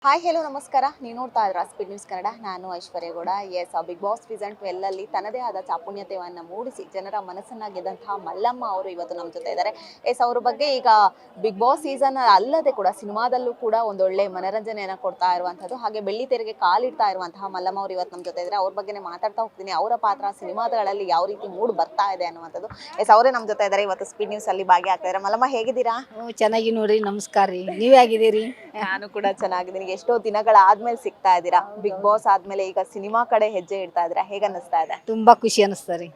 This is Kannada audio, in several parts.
ಹಾಯ್ ಹೆಲೋ ನಮಸ್ಕಾರ. ನೀವು ನೋಡ್ತಾ ಇದ್ರ ಸ್ಪೀಡ್ ನ್ಯೂಸ್ ಕನ್ನಡ. ನಾನು Aishwarya Gowda. Yes, Bigg Boss season 12 ಅಲ್ಲಿ ತನ್ನದೇ ಆದ ಚಾಪುಣ್ಯತೆಯನ್ನು ಮೂಡಿಸಿ ಜನರ ಮನಸ್ಸನ್ನ ಗೆದ್ದಂತಹ ಮಲ್ಲಮ್ಮ ಅವರು ಇವತ್ತು ನಮ್ಮ ಜೊತೆ ಇದ್ದಾರೆ. ಎಸ್, ಅವ್ರ ಬಗ್ಗೆ ಈಗ ಬಿಗ್ ಬಾಸ್ ಸೀಸನ್ ಅಲ್ಲದೆ ಕೂಡ ಸಿನಿಮಾದಲ್ಲೂ ಕೂಡ ಒಂದೊಳ್ಳೆ ಮನರಂಜನೆಯನ್ನು ಕೊಡ್ತಾ ಇರುವಂಥದ್ದು, ಹಾಗೆ ಬೆಳ್ಳಿ ತೆರೆಗೆ ಕಾಲಿಡ್ತಾ ಇರುವಂತಹ ಮಲ್ಲಮ್ಮ ಅವರು ಇವತ್ತು ನಮ್ಮ ಜೊತೆ ಇದ್ದಾರೆ. ಅವ್ರ ಬಗ್ಗೆನೇ ಮಾತಾಡ್ತಾ ಹೋಗ್ತೀನಿ. ಅವರ ಪಾತ್ರ ಸಿನಿಮಾಗಳಲ್ಲಿ ಯಾವ ರೀತಿ ಮೂಡ್ ಬರ್ತಾ ಇದೆ ಅನ್ನುವಂಥದ್ದು. ಎಸ್, ಅವರೇ ನಮ್ಮ ಜೊತೆ ಇದ್ದಾರೆ. ಇವತ್ತು ಸ್ಪೀಡ್ ನ್ಯೂಸ್ ಅಲ್ಲಿ ಭಾಗಿಯಾಗ್ತಾ ಇದ್ದಾರೆ. ಮಲ್ಲಮ್ಮ, ಹೇಗಿದ್ದೀರಾ? ಚೆನ್ನಾಗಿ ನೋಡ್ರಿ. ನಮಸ್ಕಾರ ರೀ. ನೀವ್ ಹೇಗಿದ್ದೀರಿ? ನಾನು ಕೂಡ ಚೆನ್ನಾಗಿದ್ದೀನಿ. ಎಷ್ಟೋ ದಿನಗಳಾದ್ಮೇಲೆ ಸಿಗ್ತಾ ಇದ್ದೀರಾ. ಬಿಗ್ ಬಾಸ್ ಆದ್ಮೇಲೆ ಈಗ ಸಿನಿಮಾ ಕಡೆ ಹೆಜ್ಜೆ ಇಡ್ತಾ ಇದ್ದೀರಾ. ಹೇಗ ಅನಿಸ್ತಾ ಇದೆ? ತುಂಬಾ ಖುಷಿ ಅನಿಸ್ತಾರಿ.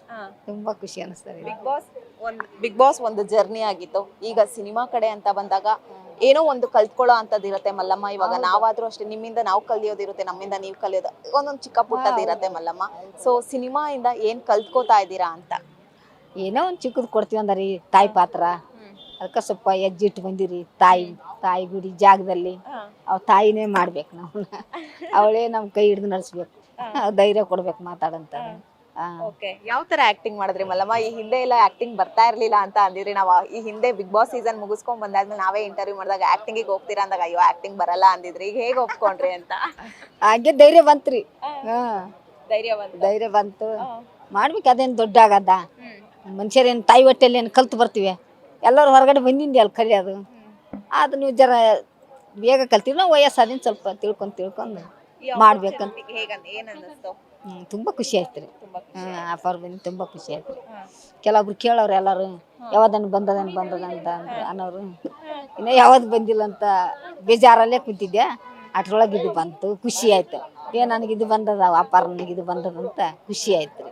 ತುಂಬಾ ಖುಷಿ ಅನಿಸ್ತಾರಿ. ಬಿಗ್ ಬಾಸ್ ಒಂದು ಜರ್ನಿ ಆಗಿತ್ತು. ಈಗ ಸಿನಿಮಾ ಕಡೆ ಅಂತ ಬಂದಾಗ ಏನೋ ಒಂದು ಕಲ್ತ್ಕೊಳ್ಳೋ ಅಂತದ್ ಇರುತ್ತೆ ಮಲ್ಲಮ್ಮ. ಇವಾಗ ನಾವಾದ್ರೂ ಅಷ್ಟೇ, ನಿಮ್ಮಿಂದ ನಾವು ಕಲಿಯೋದಿರುತ್ತೆ, ನಮ್ಮಿಂದ ನೀವು ಕಲಿಯೋದು ಒಂದೊಂದು ಚಿಕ್ಕ ಪುಟ್ಟದಿರುತ್ತೆ ಮಲ್ಲಮ್ಮ. ಸೊ ಸಿನಿಮಾ ಇಂದ ಏನ್ ಕಲ್ತ್ಕೋತಾ ಇದ್ದೀರಾ ಅಂತ? ಏನೋ ಒಂದ್ ಚಿಕ್ಕದ್ ಕೊಡ್ತೀವಿ ಅಂದ್ರಿ, ತಾಯಿ ಪಾತ್ರ. ಅದಕ್ಕೆ ಸ್ವಲ್ಪ ಹೆಜ್ಜಿಟ್ಟು ಬಂದಿರಿ. ತಾಯಿ ಗುಡಿ ಜಾಗದಲ್ಲಿ ಅವ್ ತಾಯಿನೇ ಮಾಡ್ಬೇಕು ನಾವು. ಅವಳೇ ನಮ್ ಕೈ ಹಿಡಿದು ನಡೆಸ್ಬೇಕು, ಧೈರ್ಯ ಕೊಡ್ಬೇಕು ಮಾತಾಡಂತ. ಯಾವ ತರ ಆಕ್ಟಿಂಗ್ ಮಾಡಿದ್ರಿ ಮಲ್ಲಮ್ಮ? ಈ ಹಿಂದೆ ಎಲ್ಲ ಆಕ್ಟಿಂಗ್ ಬರ್ತಾ ಇರ್ಲಿಲ್ಲ ಅಂತ ಅಂದಿದ್ರಿ. ನಾವು ಈ ಹಿಂದೆ ಬಿಗ್ ಬಾಸ್ ಸೀಸನ್ ಮುಗಿಸ್ಕೊಂಡ್ ಬಂದಾದ್ಮೇಲೆ ನಾವೇ ಇಂಟರ್ವ್ಯೂ ಮಾಡಿದಾಗ ಆಕ್ಟಿಂಗ್ ಹೋಗ್ತೀರಾ ಅಂದಾಗ ಅಯ್ಯೋ ಆಕ್ಟಿಂಗ್ ಬರಲ್ಲ ಅಂದಿದ್ರಿ. ಈಗ ಹೇಗೆ ಒಪ್ಕೊಂಡ್ರಿ ಅಂತ? ಹಾಗೆ ಧೈರ್ಯ ಬಂತ್ರಿ. ಧೈರ್ಯ ಬಂತು. ಮಾಡ್ಬೇಕು. ಅದೇನು ದೊಡ್ಡ ಆಗದ ಮನುಷ್ಯರೇನು ತಾಯಿ ಹೊಟ್ಟೆಲ್ಲಿ ಏನು ಕಲ್ತು ಬರ್ತೀವಿ? ಎಲ್ಲರೂ ಹೊರಗಡೆ ಬಂದಿಂದಿ ಅಲ್ಲಿ ಕಲಿಯೋದು. ಅದು ನೀವು ಜರ ಬೇಗ ಕಲ್ತೀವಿ. ನಾವು ವಯಸ್ಸಾದಿನ ಸ್ವಲ್ಪ ತಿಳ್ಕೊಂಡು ಮಾಡ್ಬೇಕಂತ. ತುಂಬ ಖುಷಿ ಆಯ್ತು ರೀ. ಆಫರ್ ಬಂದು ತುಂಬ ಖುಷಿ ಆಯ್ತು ರೀ. ಕೆಲವೊಬ್ರು ಕೇಳೋರು ಎಲ್ಲರೂ ಯಾವ್ದನ್ನು ಬಂದದ ಅಂತ ಅನ್ನೋರು. ಇನ್ನು ಯಾವ್ದು ಬಂದಿಲ್ಲ ಅಂತ ಬೇಜಾರಲ್ಲೇ ಕೂತಿದ್ದೆ. ಅದ್ರೊಳಗೆ ಇದು ಬಂತು, ಖುಷಿ ಆಯ್ತು. ನನಗಿದು ಬಂದದ, ವ್ಯಾಪಾರ ನನಗಿದು ಬಂದದಂತ ಖುಷಿ ಆಯ್ತು ರೀ.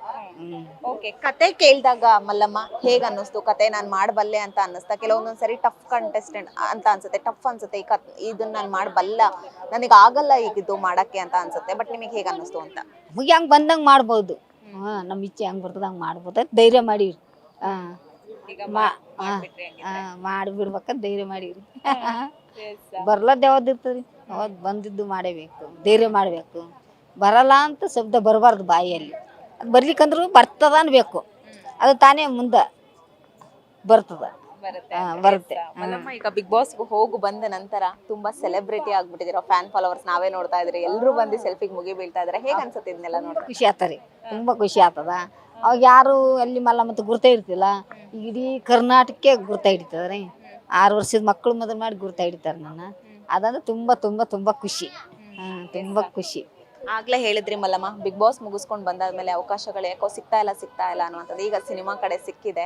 ಕತೆ ಕೇಳಿದಾಗ ಮಲ್ಲಮ್ಮ ಹೇಗ ಅನ್ನಿಸ್ತು? ಕತೆ ನಾನು ಮಾಡಬಲ್ಲೆ ಅಂತ ಅನ್ನಿಸ್ತಾ? ಕೆಲವೊಂದೊಂದ್ಸರಿ ಟಫ್ ಕಂಟೆಸ್ಟೆಂಟ್ ಅಂತ ಅನ್ಸುತ್ತೆ, ಟಫ್ ಅನ್ಸುತ್ತೆ, ಇದನ್ನ ನಾನು ಮಾಡಬಲ್ಲ, ನನಗೆ ಆಗಲ್ಲ ಈಗ ಇದು ಮಾಡಕ್ಕೆ ಅಂತ ಅನ್ಸುತ್ತೆ. ಬಟ್ ನಿಮಗೆ ಹೇಗ ಅನ್ನಿಸ್ತು ಅಂತ? ನಮಗೆ ಹೆಂಗೆ ಬಂದಂಗೆ ಮಾಡ್ಬೋದು. ನಮ್ಮ ಇಚ್ಛೆ ಹೆಂಗೆ ಬರ್ತದ ಹಂಗೆ ಮಾಡ್ಬೋದು. ಧೈರ್ಯ ಮಾಡಿರಿ. ಮಾಡಿಬಿಡ್ಬೇಕಂತ ಧೈರ್ಯ ಮಾಡಿರಿ. ಬರ್ಲದ್ದು ಯಾವ್ದು ಇರ್ತದೆ? ಯಾವ್ದು ಬಂದಿದ್ದು ಮಾಡೇಬೇಕು, ಧೈರ್ಯ ಮಾಡಬೇಕು. ಬರಲ್ಲ ಅಂತ ಶಬ್ದ ಬರಬಾರ್ದು ಬಾಯಿಯಲ್ಲಿ. ಅದು ಬರ್ಲಿಕ್ಕಂದ್ರೂ ಬರ್ತದ ಅನ್ಬೇಕು. ಅದು ತಾನೇ ಮುಂದೆ ಬರ್ತದ, ಬರುತ್ತೆ. ಈಗ ಬಿಗ್ ಬಾಸ್ ಹೋಗಿ ಬಂದ ನಂತರ ತುಂಬಾ ಸೆಲೆಬ್ರಿಟಿ ಆಗ್ಬಿಟ್ಟಿದ್ದೀರಾ. ಫ್ಯಾನ್ ಫಾಲೋವರ್ಸ್ ನಾವೇ ನೋಡ್ತಾ ಇದ್ರಿ. ಎಲ್ಲರೂ ಬಂದು ಸೆಲ್ಫಿಗೆ ಮುಗಿ ಬೀಳ್ತಾ ಇದಾರೆ. ಹೇಗೆ ಅನ್ಸುತ್ತೆ ಇದನ್ನೆಲ್ಲ ನೋಡಿ? ಖುಷಿ ಆತರಿ. ತುಂಬಾ ಖುಷಿ ಆಗ್ತದ. ಅವಾಗ ಯಾರು ಅಲ್ಲಿ ಮತ್ತ ಗುರ್ತ ಇರ್ತಿಲ್ಲ. ಇಡೀ ಕರ್ನಾಟಕಕ್ಕೆ ಗುರ್ತ ಹಿಡಿತದ್ರಿ. 6 ವರ್ಷದ ಮಕ್ಕಳು ಮದುವೆ ಮಾಡಿ ಗುರ್ತ ಹಿಡಿತಾರೆ ನನ್ನ. ಅದಂದ್ರೆ ತುಂಬಾ ತುಂಬಾ ತುಂಬಾ ಖುಷಿ. ತುಂಬಾ ಖುಷಿ. ಆಗ್ಲೇ ಹೇಳಿದ್ರಿ ಮಲ್ಲಮ್ಮ, ಬಿಗ್ ಬಾಸ್ ಮುಗಿಸ್ಕೊಂಡು ಬಂದಾದ್ಮೇಲೆ ಅವಕಾಶಗಳು ಯಾಕೋ ಸಿಗ್ತಾ ಇಲ್ಲ ಅನ್ನುವಂಥದ್ದು. ಈಗ ಸಿನಿಮಾ ಕಡೆ ಸಿಕ್ಕಿದೆ.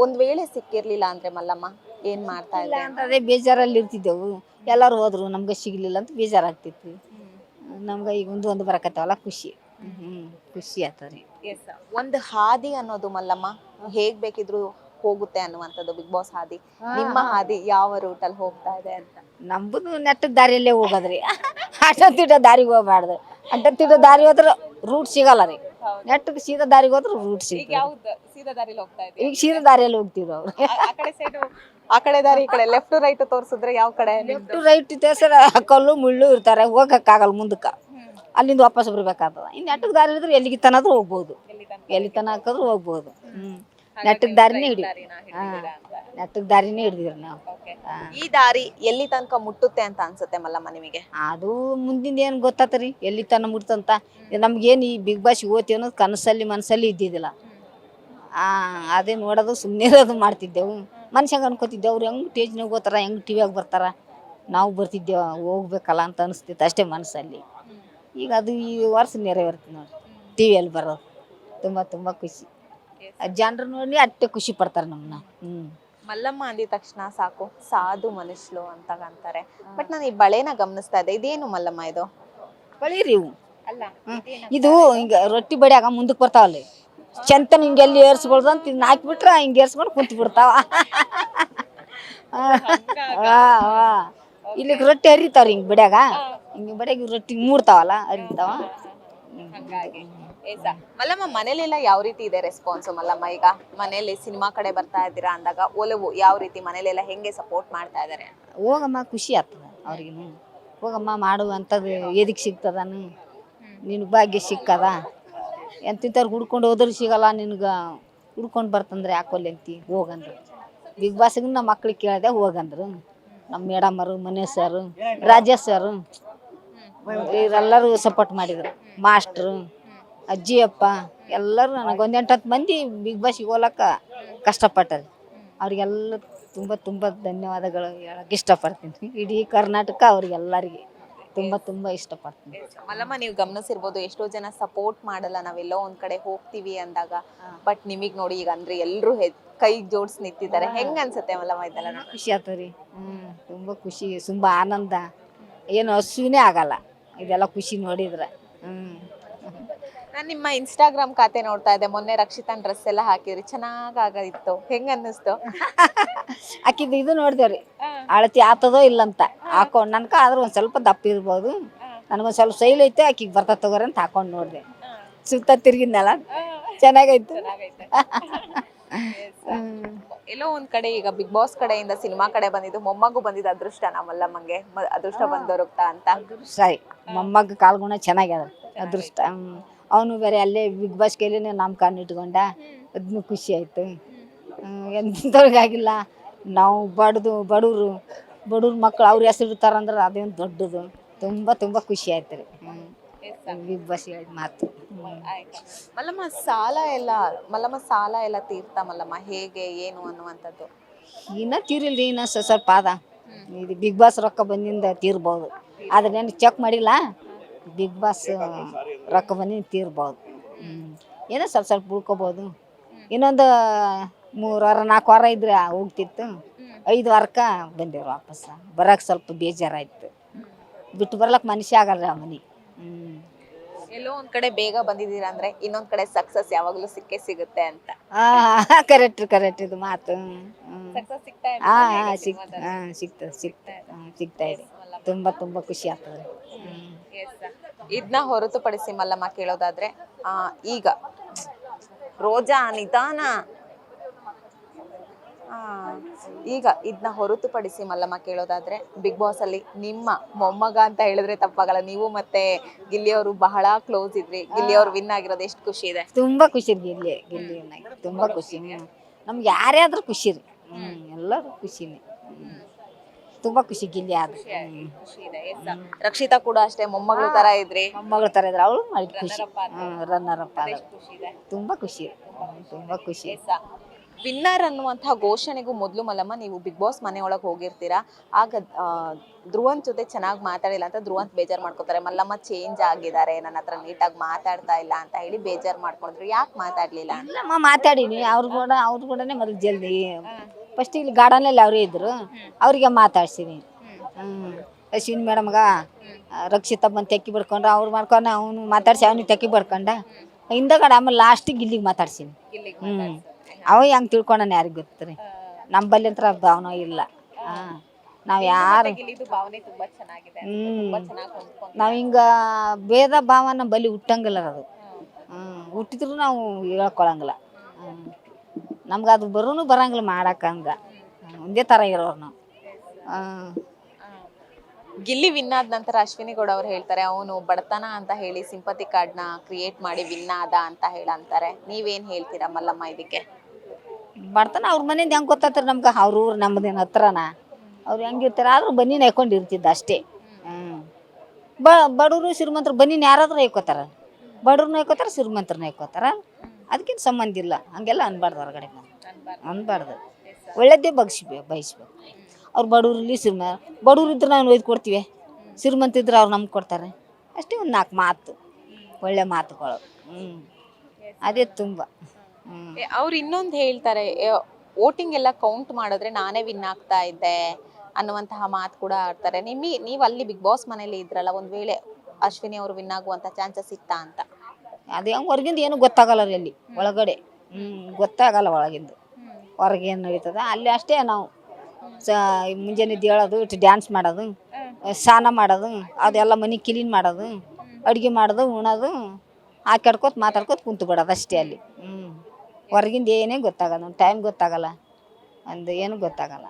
ಒಂದ್ ವೇಳೆ ಸಿಕ್ಕಿರ್ಲಿಲ್ಲ ಅಂದ್ರೆ ಮಲ್ಲಮ್ಮ ಏನ್ ಮಾಡ್ತಾ ಇದ್ದೆ? ಅದೇ ಬೇಜಾರಲ್ಲಿ ಇರ್ತಿದ್ದೆವು. ಎಲ್ಲರೂ ಹೋದ್ರು, ನಮ್ಗೆ ಸಿಗ್ಲಿಲ್ಲ ಅಂತ ಬೇಜಾರಾಗ್ತಿತ್ತು. ನಮ್ಗೆ ಈಗ ಒಂದು ಬರಕತ್ತವಲ್ಲ, ಖುಷಿ. ಖುಷಿ ಆಗ್ತದೆ. ಒಂದು ಹಾದಿ ಅನ್ನೋದು ಮಲ್ಲಮ್ಮ ಹೇಗ್ ಬೇಕಿದ್ರು ಹೋಗುತ್ತೆ ಅನ್ನುವಂಥದ್ದು. ಬಿಗ್ ಬಾಸ್ ಹಾದಿ, ನಿಮ್ಮ ಹಾದಿ ಯಾವ ರೂಟಲ್ಲಿ ಹೋಗ್ತಾ ಇದೆ ಅಂತ? ನಮ್ಮದು ನೆಟ್ಟದ ದಾರಿಯಲ್ಲೇ ಹೋಗೋದ್ರಿ. ಅಡ್ಡ ತಿಡ್ಡ ದಾರಿಗೆ ಹೋಗ್ಬಾರ್ದು. ಅಡ್ಡ ತಿಡ್ಡ ದಾರಿ ಹೋದ್ರೆ ರೂಟ್ ಸಿಗಲ್ಲ ರೀ. ನೆಟ್ಟಗೆ ಸೀದಾ ದಾರಿಗೆ ಹೋದ್ರೆ ರೂಟ್ ಸಿಗ್ತದೆ. ಈಗ ಸೀದಾ ದಾರಿಯಲ್ಲಿ ಹೋಗ್ತೀವಿ ಅವ್ರು. ಆ ಕಡೆ ದಾರಿ, ಈ ಕಡೆ ಲೆಫ್ಟ್ ರೈಟ್ ತೋರಿಸಿದ್ರೆ ಯಾವ ಕಡೆ? ಲೆಫ್ಟ್ ರೈಟ್ ತೋರ್ಸಿದ್ರೆ ಕಲ್ಲು ಮುಳ್ಳು ಇರ್ತಾರೆ, ಹೋಗಕ್ಕಾಗಲ್ಲ ಮುಂದಕ್ಕೆ. ಅಲ್ಲಿಂದ ವಾಪಸ್ ಬರ್ಬೇಕಾಗ್ತದ. ಇನ್ನು ನೆಟ್ಟಗೆ ದಾರಿ ಇದ್ರೆ ಎಲ್ಲಿಗೆ ತನಾದ್ರೂ ಹೋಗ್ಬೋದು, ಎಲ್ಲಿ ತನ ಹಾಕಿದ್ರು ಹೋಗ್ಬೋದು. ನೆಟ್ಟಗೆ ದಾರಿನೇ ನೆಟ್ಟಗೆ ದಾರಿನೇ ಹಿಡಿದಿವ್ರಿ ನಾವು. ಈ ದಾರಿ ಎಲ್ಲಿ ತನಕ ಮುಟ್ಟುತ್ತೆ ಅಂತ ಅನ್ಸುತ್ತೆ ಮಲ್ಲಮ್ಮ ನಿಮಗೆ? ಅದು ಮುಂದಿನ ಏನು ಗೊತ್ತಾತ್ರಿ, ಎಲ್ಲಿ ತನ ಮುಟ್ತಂತ. ನಮ್ಗೇನು ಈ ಬಿಗ್ ಬಾಸ್ ಓದ್ತೀವಿ ಅನ್ನೋದು ಕನಸಲ್ಲಿ ಮನಸ್ಸಲ್ಲಿ ಇದ್ದಿದ್ದಿಲ್ಲ. ಅದೇ ನೋಡೋದು ಸುಮ್ಮನೆ ಇರೋದು ಮಾಡ್ತಿದ್ದೆವು. ಮನುಷ್ಯಂಗೆ ಅನ್ಕೋತಿದ್ದೆವು ಅವ್ರು ಹೆಂಗೆ ಸ್ಟೇಜ್ನಾಗ ಹೋಗ್ತಾರ, ಹೆಂಗೆ ಟಿವಿಯಾಗ ಬರ್ತಾರ, ನಾವು ಬರ್ತಿದ್ದೇವೆ ಹೋಗ್ಬೇಕಲ್ಲ ಅಂತ ಅನಿಸ್ತಿತ್ತು ಅಷ್ಟೇ ಮನಸ್ಸಲ್ಲಿ. ಈಗ ಅದು ಈ ವರ್ಷ ನೆರವೇರ್ತೀವಿ ನೋಡಿ, ಟಿವಿಯಲ್ಲಿ ಬರೋದು. ತುಂಬ ತುಂಬ ಖುಷಿ. ಜನರು ನೋಡಿ ಅಷ್ಟೇ ಖುಷಿ ಪಡ್ತಾರೆ ನಮ್ಮನ್ನ. ಮಲ್ಲಮ್ಮ ಅಂದಿದ ತಕ್ಷಣ ಸಾಕು ಸಾಧು ಮನುಷ್ಯಲು ಅಂತ ಅಂತಾರೆ. ಬಟ್ ನಾನು ಈ ಬಳೆನ ಗಮನಿಸ್ತಾ ಇದ್ದೆ, ಇದೇನು ಮಲ್ಲಮ್ಮ ಇದು? ಬಳಿರಿ ಇವು. ಇದು ಹಿಂಗೆ ರೊಟ್ಟಿ ಬಡಿಯಾಗ ಮುಂದಕ್ಕೆ ಬರ್ತಾವಲ್ಲಿ, ಚಂತನ ಹಿಂಗೆಲ್ಲಿ ಏರ್ಸ್ಕೊಳ್ದು ಅಂತ ಇದನ್ನ ಹಾಕಿಬಿಟ್ರೆ ಹಿಂಗೆ ಏರ್ಸ್ಕೊಂಡು ಕುಂತು ಬಿಡ್ತಾವ. ಇಲ್ಲಿಗೆ ರೊಟ್ಟಿ ಹರಿತಾವ್ರಿ ಹಿಂಗೆ ಬಡಿಯಾಗ. ಹಿಂಗೆ ಬಡಿಯಾಗ ರೊಟ್ಟಿ ಮೂಡ್ತಾವಲ್ಲ, ಹರಿತಾವ. ಮಲ್ಲಮ್ಮ ಮನೇಲೆಲ್ಲ ಯಾವ ರೀತಿ ಇದೆ ರೆಸ್ಪಾನ್ಸ್ ಮಲ್ಲಮ್ಮ? ಈಗ ಮನೇಲಿ ಸಿನಿಮಾ ಕಡೆ ಬರ್ತಾ ಇದ್ದೀರಾ ಅಂದಾಗ ಒಲವು ಯಾವ ರೀತಿ, ಮನೇಲೆಲ್ಲ ಹೆಂಗೆ ಸಪೋರ್ಟ್ ಮಾಡ್ತಾ ಇದಾರೆ? ಹೋಗಮ್ಮ, ಖುಷಿ ಆಗ್ತದ ಅವ್ರಿಗೂ. ಹೋಗಮ್ಮ, ಮಾಡುವಂಥದ್ದು ಎದಕ್ಕೆ ಸಿಗ್ತದಾನು, ನಿನಗೆ ಭಾಗ್ಯ ಸಿಕ್ಕದ. ಎಂತಿಂಥವ್ರು ಹುಡ್ಕೊಂಡು ಹೋದ್ರೆ ಸಿಗಲ್ಲ, ನಿನ್ಗೆ ಹುಡ್ಕೊಂಡು ಬರ್ತಂದ್ರೆ ಯಾಕೊಲ್ಲಿ ಅಂತಿ ಹೋಗಂದ್ರು. ಬಿಗ್ ಬಾಸ್ಗೆ ನಮ್ಮ ಮಕ್ಳಿಗೆ ಕೇಳಿದೆ ಹೋಗಂದ್ರು. ನಮ್ಮ ಮೇಡಮರು ಮನೆ ಸರು ರಾಜೇಶ್ ಸರು ಇವರೆಲ್ಲರೂ ಸಪೋರ್ಟ್ ಮಾಡಿದರು. ಮಾಸ್ಟ್ರು ಅಜ್ಜಿಯಪ್ಪ ಎಲ್ಲರೂ ನನಗೆ ಒಂದು 8-10 ಮಂದಿ ಬಿಗ್ ಬಾಸ್ಗೆ ಹೋಲಕ್ಕ ಕಷ್ಟಪಟ್ಟರು. ಅವ್ರಿಗೆಲ್ಲ ತುಂಬ ತುಂಬ ಧನ್ಯವಾದಗಳು ಹೇಳಕ್ಕೆ ಇಷ್ಟಪಡ್ತೀನಿ. ಇಡೀ ಕರ್ನಾಟಕ ಅವ್ರಿಗೆಲ್ಲರಿಗೆ ತುಂಬ ತುಂಬ ಇಷ್ಟಪಡ್ತೀನಿ. ಮಲ್ಲಮ್ಮ, ನೀವು ಗಮನಿಸಿರ್ಬೋದು ಎಷ್ಟೋ ಜನ ಸಪೋರ್ಟ್ ಮಾಡಲ್ಲ ನಾವೆಲ್ಲೋ ಒಂದ್ ಕಡೆ ಹೋಗ್ತೀವಿ ಅಂದಾಗ. ಬಟ್ ನಿಮಗ್ ನೋಡಿ ಈಗ ಅಂದ್ರೆ ಎಲ್ರು ಕೈ ಜೋಡ್ಸ್ ನಿಂತಿದ್ದಾರೆ. ಹೆಂಗ್ ಅನ್ಸುತ್ತೆ ಮಲ್ಲಮ್ಮ ಇದೆಲ್ಲ ನೋಡಿ? ಖುಷಿ ಆಗ್ತದೆ ರೀ. ತುಂಬ ಖುಷಿ, ತುಂಬ ಆನಂದ, ಏನು ಹಸುವಿನೇ ಆಗಲ್ಲ ಇದೆಲ್ಲ ಖುಷಿ ನೋಡಿದ್ರೆ. ನಾನು ನಿಮ್ಮ ಇನ್ಸ್ಟಾಗ್ರಾಮ್ ಖಾತೆ ನೋಡ್ತಾ ಇದ್ದೆ, ಮೊನ್ನೆ ರಕ್ಷಿತನ್ ಡ್ರೆಸ್ ಎಲ್ಲ ಹಾಕಿದ್ರಿ, ಚೆನ್ನಾಗಿತ್ತು. ಹೆಂಗ್ ಅನ್ನಿಸ್ತು? ಆಕಿದ್ದು ಇದು ನೋಡಿದೇವ್ರಿ, ಅಳತಿ ಆತದೋ ಇಲ್ಲಂತ ಹಾಕೊಂಡು. ನನ್ಕ ಆದ್ರೂ ಒಂದು ಸ್ವಲ್ಪ ದಪ್ಪ ಇರ್ಬೋದು, ನನಗೊಂದು ಸ್ವಲ್ಪ ಸೈಲ್ ಐತೆ, ಆಕಿಗೆ ಬರ್ತಾ ತಗೋರಿ ಅಂತ ಹಾಕೊಂಡು ನೋಡಿದೆ. ಸುತ್ತ ತಿರ್ಗಿದ್ನಲ್ಲ, ಚೆನ್ನಾಗೈತೆ. ಎಲ್ಲೋ ಒಂದ್ ಕಡೆ ಈಗ ಬಿಗ್ ಬಾಸ್ ಕಡೆಯಿಂದ ಸಿನಿಮಾ ಕಡೆ ಬಂದಿದ್ದು, ಮೊಮ್ಮಗು ಬಂದಿದ್ದು ಅದೃಷ್ಟ ನಮ್ಮಲ್ಲಮ್ಮಂಗೆ, ಅದೃಷ್ಟ ಬಂದೋರುಗ್ತಾ ಅಂತ. ಸರಿ, ಮೊಮ್ಮಗ ಕಾಲ್ಗುಣ ಚೆನ್ನಾಗ್ಯದ, ಅದೃಷ್ಟ. ಅವನು ಬೇರೆ ಅಲ್ಲೇ ಬಿಗ್ ಬಾಸ್ ಕೈಲಿನೇ ನಮ್ಮ ಕಾರಣ ಇಟ್ಕೊಂಡ, ಅದನ್ನು ಖುಷಿ ಆಯ್ತು. ಎಂಥವ್ರಿಗಾಗಿಲ್ಲ, ನಾವು ಬಡವ್ರ ಮಕ್ಕಳು ಅವ್ರ ಹೆಸರು ಇರ್ತಾರಂದ್ರೆ ಅದೇನು ದೊಡ್ಡದು. ತುಂಬ ತುಂಬ ಖುಷಿ ಆಯ್ತು ರೀ ಬಿಗ್ ಬಾಸ್ ಹೇಳಿದ ಮಾತು. ಮಲ್ಲಮ್ಮ, ಸಾಲ ಎಲ್ಲ ತೀರ್ತಾ ಮಲ್ಲಮ್ಮ, ಹೇಗೆ ಏನು ಅನ್ನುವಂಥದ್ದು? ಇನ್ನೂ ತೀರಿಲ್ರಿ, ಇನ್ನೂ ಸ್ವಲ್ಪ ಅದ. ಇದು ಬಿಗ್ ಬಾಸ್ ರೊಕ್ಕ ಬಂದಿಂದ ತೀರ್ಬೋದು, ಆದ್ರೆ ನಾನು ಚೆಕ್ ಮಾಡಿಲ್ಲ. ಬಿಗ್ ಬಾಸ್ ರೊಕ್ಕ ಬಂದಿಂದ ತೀರ್ಬೋದು. ಏನೋ ಸ್ವಲ್ಪ ಸ್ವಲ್ಪ ಉಳ್ಕೊಬೋದು. ಇನ್ನೊಂದು 3 ವಾರ 4 ವಾರ ಇದ್ರೆ ಹೋಗ್ತಿತ್ತು. 5 ವಾರಕ್ಕೆ ಬಂದೇವ್ರು ವಾಪಸ್. ಬರೋಕೆ ಸ್ವಲ್ಪ ಬೇಜಾರಾಯ್ತು. ಬಿಟ್ಟು ಬರ್ಲಕ್ಕೆ ಮನುಷ್ಯ ಆಗಲ್ಲ ಆ ಮನೆ. ಎಲ್ಲೋ ಒಂದ್ ಕಡೆ ಬೇಗ ಬಂದಿದ್ದೀರಾ ಅಂದ್ರೆ ಇನ್ನೊಂದ್ ಕಡೆ ಸಕ್ಸಸ್ ಯಾವಾಗ್ಲೂ ಸಿಕ್ಕೇ ಸಿಗುತ್ತೆ ಅಂತ. ಕರೆಕ್ಟ್ ಇದು ಮಾತು. ಸಿಗ್ತಾ ಇದೆ. ತುಂಬ ತುಂಬ ಖುಷಿ ಆಗ್ತದೆ. ಇದನ್ನ ಹೊರತುಪಡಿಸಿ ಮಲ್ಲಮ್ಮ ಕೇಳೋದಾದ್ರೆ, ಈಗ ರೋಜಾ ನಿಧಾನ, ಈಗ ಇದನ್ನ ಹೊರತುಪಡಿಸಿ ಮಲ್ಲಮ್ಮ ಕೇಳೋದಾದ್ರೆ, ಬಿಗ್ ಬಾಸ್ ಅಲ್ಲಿ ನಿಮ್ಮ ಮೊಮ್ಮಗ ಅಂತ ಹೇಳಿದ್ರೆ ತಪ್ಪಾಗಲ್ಲ, ನೀವು ಮತ್ತೆ ಗಿಲ್ಲಿಯವರು ಬಹಳ ಕ್ಲೋಸ್ ಇದ್ರಿ. ಗಿಲ್ಲಿಯವರು ವಿನ್ ಆಗಿರೋದು ಎಷ್ಟು ಖುಷಿ ಇದೆ? ತುಂಬಾ ಖುಷಿ ಗಿಲ್ಲಿ ತುಂಬಾ ಖುಷಿ. ನಮ್ಗೆ ಯಾರೇ ಆದ್ರೂ ಖುಷಿ ರೀ. ಎಲ್ಲರೂ ಖುಷಿನೇ. ತುಂಬಾ ಖುಷಿ ಗಿಲ್ಲಿ ಆದ್ರೆ. ರಕ್ಷಿತಾ ಕೂಡ ಅಷ್ಟೇ, ಮೊಮ್ಮಗಳ ತರ ಇದ್ರಿ. ಮೊಮ್ಮಗಳ ತರ ಇದ್ರೆ ಅವಳು ಮಾಡಿ ಖುಷಿ. ರನ್ನರ್ ಅಪ್ ತುಂಬಾ ಖುಷಿ, ತುಂಬಾ ಖುಷಿ. ವಿನ್ನರ್ ಅನ್ನುವಂತಹ ಘೋಷಣೆಗೂ ಮೊದಲು ಮಲ್ಲಮ್ಮ ನೀವು ಬಿಗ್ ಬಾಸ್ ಮನೆ ಒಳಗೆ ಹೋಗಿರ್ತೀರಾ. ಆಗ ಧ್ರುವಂತ್ ಜೊತೆ ಚೆನ್ನಾಗಿ ಮಾತಾಡಿಲ್ಲ ಅಂತ ಧ್ರುವಂತ್ ಬೇಜಾರು ಮಾಡ್ಕೋತಾರೆ. ಮಲ್ಲಮ್ಮ ಚೇಂಜ್ ಆಗಿದ್ದಾರೆ, ನನ್ನ ಹತ್ರ ನೀಟಾಗಿ ಮಾತಾಡ್ತಾ ಇಲ್ಲ ಅಂತ ಹೇಳಿ ಬೇಜಾರು ಮಾಡ್ಕೊಂಡ್ರು. ಯಾಕೆ ಮಾತಾಡ್ಲಿಲ್ಲ? ಇಲ್ಲಮ್ಮ, ಮಾತಾಡೀನಿ. ಅವ್ರು ಕೂಡನೇ ಮೊದಲು ಜಲ್ದಿ ಫಸ್ಟ್ ಇಲ್ಲಿ ಗಾರ್ಡನಲ್ಲಿ ಅವರೇ ಇದ್ರು, ಅವ್ರಿಗೆ ಮಾತಾಡ್ಸೀನಿ. ಅಶ್ವಿನಿ ಮೇಡಮ್ಗ ರಕ್ಷಿತ ಬಂದು ತೆಕ್ಕಿ ಬಿಡ್ಕೊಂಡ್ರೆ ಅವ್ರು ಮಾಡ್ಕೊಂಡು ಅವನು ಮಾತಾಡ್ಸಿ, ಅವ್ನಿಗೆ ತೆಕ್ಕಿ ಬಿಡ್ಕೊಂಡ ಹಿಂದಗಡೆ. ಆಮೇಲೆ ಲಾಸ್ಟಿಗೆ ಇಲ್ಲಿಗೆ ಮಾತಾಡ್ಸೀನಿ. ಅವ ಹೆಂಗೆ ತಿಳ್ಕೊಂಡಾನೆ ಯಾರಿಗೆ ಗೊತ್ತ್ರಿ. ನಂಬಲ್ಲಿ ಅಂತ ಭಾವನೆ ಇಲ್ಲ. ನಾವು ಯಾರು ನಾವು ಹಿಂಗೆ ಭೇದ ಭಾವ ನಮ್ಮ ಬಲ್ಲಿ ಹುಟ್ಟಂಗಿಲ್ಲ ಅದು. ಹುಟ್ಟಿದ್ರು ನಾವು ಹೇಳ್ಕೊಳಂಗಿಲ್ಲ. ನಮ್ಗೆ ಅದು ಬರಂಗಿಲ್ಲ ಮಾಡಕ್ಕಂಗ. ಒಂದೇ ಥರ ಇರೋರು ನಾವು. ಗಿಲ್ಲಿ ವಿನ್ ಆದ ನಂತರ ಅಶ್ವಿನಿ ಗೌಡ ಅವ್ರು ಹೇಳ್ತಾರೆ, ಅವನು ಬಡತನ ಅಂತ ಹೇಳಿ ಸಿಂಪತಿ ಕಾರ್ಡ್ನ ಕ್ರಿಯೇಟ್ ಮಾಡಿ ವಿನ್ ಆದ ಅಂತ ಹೇಳಂತಾರೆ. ನೀವೇನು ಹೇಳ್ತೀರಾ ಮಲ್ಲಮ್ಮ ಇದಕ್ಕೆ? ಬಡತನ ಅವ್ರ ಮನೆಯಿಂದ ಹೆಂಗೆ ಗೊತ್ತಾಗ್ತಾರೆ ನಮ್ಗೆ? ಅವ್ರ ಊರು ನಮ್ಮದೇನು ಹತ್ರನ? ಅವ್ರು ಹೆಂಗಿರ್ತಾರೆ ಆದ್ರೂ ಬನ್ನಿನ ಹಾಕೊಂಡು ಇರ್ತಿದ್ದ ಅಷ್ಟೇ. ಬಡವರು ಶ್ರೀಮಂತರು ಬನ್ನಿನ ಯಾರಾದ್ರೂ ಹಾಕೋತಾರ, ಬಡವ್ರನ್ನ ಹಾಕೋತಾರ, ಶ್ರೀಮಂತರನ್ನ ಹಾಕೋತಾರ. ಅದಕ್ಕಿಂತ ಸಂಬಂಧ ಇಲ್ಲ. ಹಂಗೆಲ್ಲ ಅನ್ಬಾರ್ದು, ಹೊರಗಡೆ ಅನ್ಬಾರ್ದು. ಒಳ್ಳೆದ್ದೇ ಬಯಸ್ಬೇಕು. ಅವ್ರು ಬಡವ್ರಲ್ಲಿ ಬಡವ್ರು ಇದ್ರೆ ನಾವು ಒಯ್ದು ಕೊಡ್ತೀವಿ, ಶ್ರೀಮಂತ ಇದ್ರೆ ಅವ್ರು ನಮ್ಗೆ ಕೊಡ್ತಾರೆ ಅಷ್ಟೇ. ಒಂದು 4 ಮಾತು, ಒಳ್ಳೆ ಮಾತುಗಳು. ಅದೇ ತುಂಬ. ಅವ್ರು ಇನ್ನೊಂದು ಹೇಳ್ತಾರೆ, ವೋಟಿಂಗ್ ಎಲ್ಲ ಕೌಂಟ್ ಮಾಡಿದ್ರೆ ನಾನೇ ವಿನ್ ಆಗ್ತಾ ಇದ್ದೆ ಅನ್ನುವಂತಹ ಮಾತು ಕೂಡ ಆಡ್ತಾರೆ. ನೀವು ಅಲ್ಲಿ ಬಿಗ್ ಬಾಸ್ ಮನೇಲಿ ಇದ್ರಲ್ಲ, ಒಂದು ವೇಳೆ ಅಶ್ವಿನಿ ಅವರು ವಿನ್ ಆಗುವಂಥ ಚಾನ್ಸಸ್ ಇತ್ತಾ ಅಂತ? ಅದು ಹೆಂಗೆ ಹೊರಗಿಂದ ಏನು ಗೊತ್ತಾಗಲ್ಲ ರೀ ಅಲ್ಲಿ, ಒಳಗಡೆ ಗೊತ್ತಾಗಲ್ಲ. ಒಳಗಿಂದ ಹೊರಗೆ ಏನು ನಡೀತದೆ ಅಲ್ಲಿ ಅಷ್ಟೇ. ನಾವು ಮುಂಜಾನೆ ಹೇಳೋದು, ಇಟ್ಟು ಡ್ಯಾನ್ಸ್ ಮಾಡೋದು, ಸ್ನಾನ ಮಾಡೋದು, ಅದೆಲ್ಲ ಮನೆ ಕ್ಲೀನ್ ಮಾಡೋದು, ಅಡುಗೆ ಮಾಡೋದು, ಉಣೋದು, ಹಾಕಾಡ್ಕೋತ ಮಾತಾಡ್ಕೋತ ಕುಂತು ಬಿಡೋದು ಅಷ್ಟೇ ಅಲ್ಲಿ. ಹೊರಗಿಂದ ಏನೇ ಗೊತ್ತಾಗಲ್ಲ, ಒಂದು ಟೈಮ್ ಗೊತ್ತಾಗಲ್ಲ, ಒಂದು ಏನು ಗೊತ್ತಾಗಲ್ಲ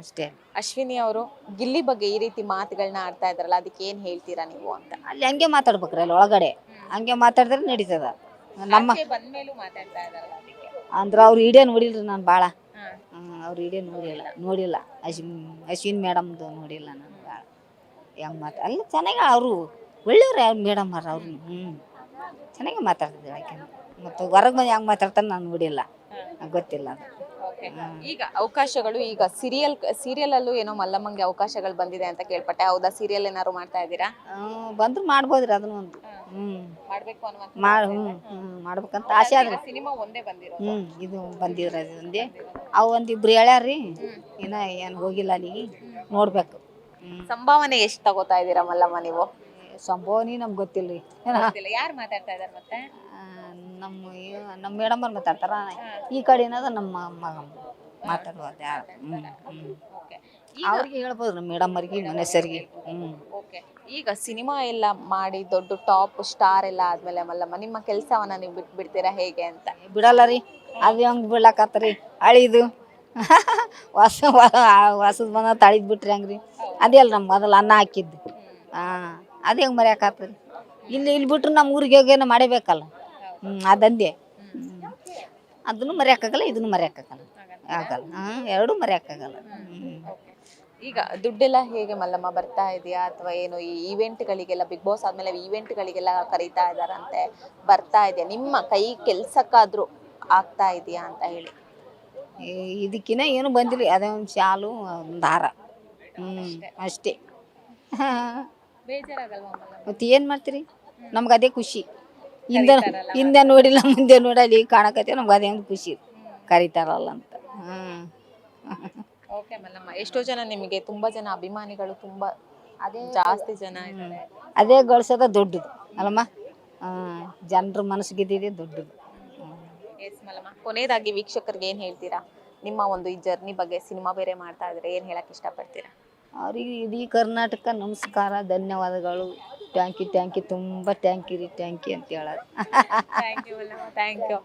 ಅಷ್ಟೇ. ಅಶ್ವಿನಿ ಅವರು ಗಿಲ್ಲಿ ಬಗ್ಗೆ ಈ ರೀತಿ ಮಾತುಗಳನ್ನ ಆಡ್ತಾ ಇದ್ರಲ್ಲ, ಅದಕ್ಕೆ ಏನು ಹೇಳ್ತೀರಾ ನೀವು ಅಂತ? ಅಲ್ಲಿ ಹಂಗೆ ಮಾತಾಡ್ಬೇಕ್ರಿ, ಅಲ್ಲಿ ಒಳಗಡೆ ಹಂಗೆ ಮಾತಾಡಿದ್ರೆ ನಡೀತದ. ನಮ್ಮ ಬಂದ್ಮೇಲೂ ಮಾತಾಡ್ತಾ ಇದಾರಲ್ಲ ಅದಕ್ಕೆ ಅಂದ್ರೆ ಅವ್ರು ವಿಡಿಯೋ ನೋಡಿಲ್ರಿ ನಾನು ಭಾಳ. ಅವ್ರು ಇಡೀ ನೋಡಿಲ್ಲ ಅಶ್ವಿನ್ ಮೇಡಮ್ದು ನೋಡಿಲ್ಲ ನಾನು ಭಾಳ ಹೆಂಗೆ ಅಲ್ಲ ಚೆನ್ನಾಗಿ ಅವರು ಒಳ್ಳೆಯವ್ರು ಅವ್ರು ಮೇಡಮ್ ಅವ್ರು ಚೆನ್ನಾಗಿ ಮಾತಾಡ್ತಿದ್ರು ಆಕೆ ಮತ್ತು ಹೊರಗೆ ಬಂದು ಹೆಂಗೆ ಮಾತಾಡ್ತಾರೆ ನಾನು ನೋಡಿಲ್ಲ ಗೊತ್ತಿಲ್ಲ ಅದು ಈಗ ಅವಕಾಶಗಳು ಈಗ ಸೀರಿಯಲ್ ಅಲ್ಲೂ ಏನೋ ಮಲ್ಲಮ್ಮಂಗೆ ಅವಕಾಶಗಳು ಬಂದಿದೆ ಅಂತ ಕೇಳ್ಪಟ್ಟೆ. ಹೌದಾ? ಸೀರಿಯಲ್ ಏನಾದ್ರು ಮಾಡ್ತಾ ಇದ್ದೀರಾ? ಬಂದ್ರು ಮಾಡ್ಬೋದ್ರಿ ಅದನ್ನು ಒಂದು ಮಾಡ್ಬೇಕು ಅನ್ನುವಂತ ಮಾಡ್ಬೇಕಂತ ಆಸೆ ಆದ್ರಿ ಸಿನಿಮಾ ಒಂದೇ ಬಂದಿರೋದು. ಇದು ಬಂದಿದ್ರ ಅದು ಒಂದೇ ಅವು ಒಂದಿಬ್ರು ಹೇಳ್ಯಾರ್ರಿ ಇನ್ನ ಏನು ಹೋಗಿಲ್ಲ ಅಲ್ಲಿಗೆ ನೋಡ್ಬೇಕು ಸಂಭಾವನೆ ಎಷ್ಟು ತಗೋತಾ ಇದ್ದೀರಾ ಮಲ್ಲಮ್ಮ ನೀವು? ಸಂಭವನಿ ನಮ್ಗೆ ಗೊತ್ತಿಲ್ರಿ ಯಾರು ಮಾತಾಡ್ತಾ ಇದಾರೆ ಮತ್ತೆ? ನಮ್ಮ ಮೇಡಮ್ ಅವ್ರು ಮಾತಾಡ್ತಾರ ಈ ಕಡೆ ಏನದ ನಮ್ಮ ಮಗ ಮಾತಾಡ್ಬೋದು ಯಾರು ಅವ್ರಿಗೆ ಹೇಳ್ಬೋದು ನಮ್ಮ ಮೇಡಮ್ ಅವ್ರಿಗೆ ಮನುಷ್ಯರಿಗೆ ಈಗ ಸಿನಿಮಾ ಎಲ್ಲ ಮಾಡಿ ದೊಡ್ಡ ಟಾಪ್ ಸ್ಟಾರ್ ಎಲ್ಲ ಆದ್ಮೇಲೆ ಮಲ್ಲಮ್ಮ ನಿಮ್ಮ ಕೆಲಸವನ್ನ ನೀವು ಬಿಡ್ತೀರಾ ಹೇಗೆ ಅಂತ? ಬಿಡಲ್ಲ ರೀ ಅದು ಹೆಂಗೆ ಬಿಡ್ಲಾಕತ್ತರಿ ಅಳಿದು ಹೊಸದ್ ಬಂದ ತಳಿದ್ ಬಿಟ್ರಿ ಹಂಗ್ರಿ ಅದೇ ಅಲ್ಲ ನಮ್ಮ ಮೊದಲು ಅನ್ನ ಹಾಕಿದ್ದು ಅದು ಹೆಂಗೆ ಮರ್ಯಾಕತ್ತರಿ ಇಲ್ಲಿ ಬಿಟ್ರು ನಮ್ಮ ಊರಿಗೆ ಹೋಗೇನೋ ಮಾಡಬೇಕಲ್ಲ ಅದಂದೆ ಅದನ್ನು ಮರ್ಯಾಕಾಗಲ್ಲ ಇದನ್ನು ಮರ್ಯಾಕಾಗಲ್ಲ ಎರಡೂ ಮರ್ಯಾಕಾಗಲ್ಲ ಈಗ ದುಡ್ಡೆಲ್ಲ ಹೇಗೆ ಮಲ್ಲಮ್ಮ ಬರ್ತಾ ಇದೆಯಾ ಅಥವಾ ಏನು? ಈ ಈವೆಂಟ್ಗಳಿಗೆಲ್ಲ ಬಿಗ್ ಬಾಸ್ ಆದ್ಮೇಲೆ ಈವೆಂಟ್ಗಳಿಗೆಲ್ಲ ಕರೀತಾ ಇದಾರಂತೆ, ಬರ್ತಾ ಇದೆಯಾ? ನಿಮ್ಮ ಕೈ ಕೆಲ್ಸಕ್ಕಾದ್ರೂ ಆಗ್ತಾ ಇದೆಯಾ ಅಂತ ಹೇಳಿ. ಇದಕ್ಕಿನ್ನ ಏನು ಬಂದಿಲ್ಲ, ಅದೇ ಒಂದು ಶಾಲು ಒಂದು ಹಾರ ಅಷ್ಟೇ. ಮತ್ತೆ ಏನು ಮಾಡ್ತೀರಿ, ನಮ್ಗೆ ಅದೇ ಖುಷಿ. ಹಿಂದೆ ನೋಡಿಲ್ಲ ಮುಂದೆ ನೋಡಲಿ ಕಾಣಕತ್ತೆ, ನಮ್ಗೆ ಅದೇ ಒಂದು ಖುಷಿ ಕರೀತಾರಲ್ಲ ಅಂತ. ಓಕೆ ಮಲ್ಲಮ್ಮ, ಎಷ್ಟೋ ಜನ ನಿಮಗೆ ತುಂಬಾ ಜನ ಅಭಿಮಾನಿಗಳು ತುಂಬಾ ಜಾಸ್ತಿ ಜನ ಇದ್ದಾರೆ. ಅದೇ ಗಳಿಸೋದ ದೊಡ್ಡದು ಅಲ್ಲಮ್ಮ, ಜನರ ಮನಸ್ಸು ಗೆದ್ದಿದೆ ದೊಡ್ಡದು. ಎಸ್ ಮಲ್ಲಮ್ಮ, ಕೊನೆಯದಾಗಿ ವೀಕ್ಷಕರಿಗೆ ಏನು ಹೇಳ್ತೀರಾ? ನಿಮ್ಮ ಒಂದು ಈ ಜರ್ನಿ ಬಗ್ಗೆ, ಸಿನಿಮಾ ಬೇರೆ ಮಾಡ್ತಾ ಇದ್ರೆ ಏನು ಹೇಳಕ್ ಇಷ್ಟಪಡ್ತೀರಾ? ಅವ್ರಿಗೆ ಇಡೀ ಕರ್ನಾಟಕ ನಮಸ್ಕಾರ, ಧನ್ಯವಾದಗಳು, ಟ್ಯಾಂಕ್ ಯು ತುಂಬ ಟ್ಯಾಂಕ್ ಯು ಅಂತ ಹೇಳೋದು. Thank you.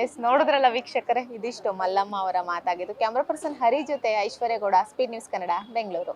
ಎಸ್, ನೋಡಿದ್ರಲ್ಲ ವೀಕ್ಷಕರೇ, ಇದಿಷ್ಟು ಮಲ್ಲಮ್ಮ ಅವರ ಮಾತಾಗಿದ್ದು. ಕ್ಯಾಮ್ರಾ ಪರ್ಸನ್ ಹರಿ ಜೊತೆ ಐಶ್ವರ್ಯ ಗೌಡ, ಸ್ಪೀಡ್ ನ್ಯೂಸ್ ಕನ್ನಡ, ಬೆಂಗಳೂರು.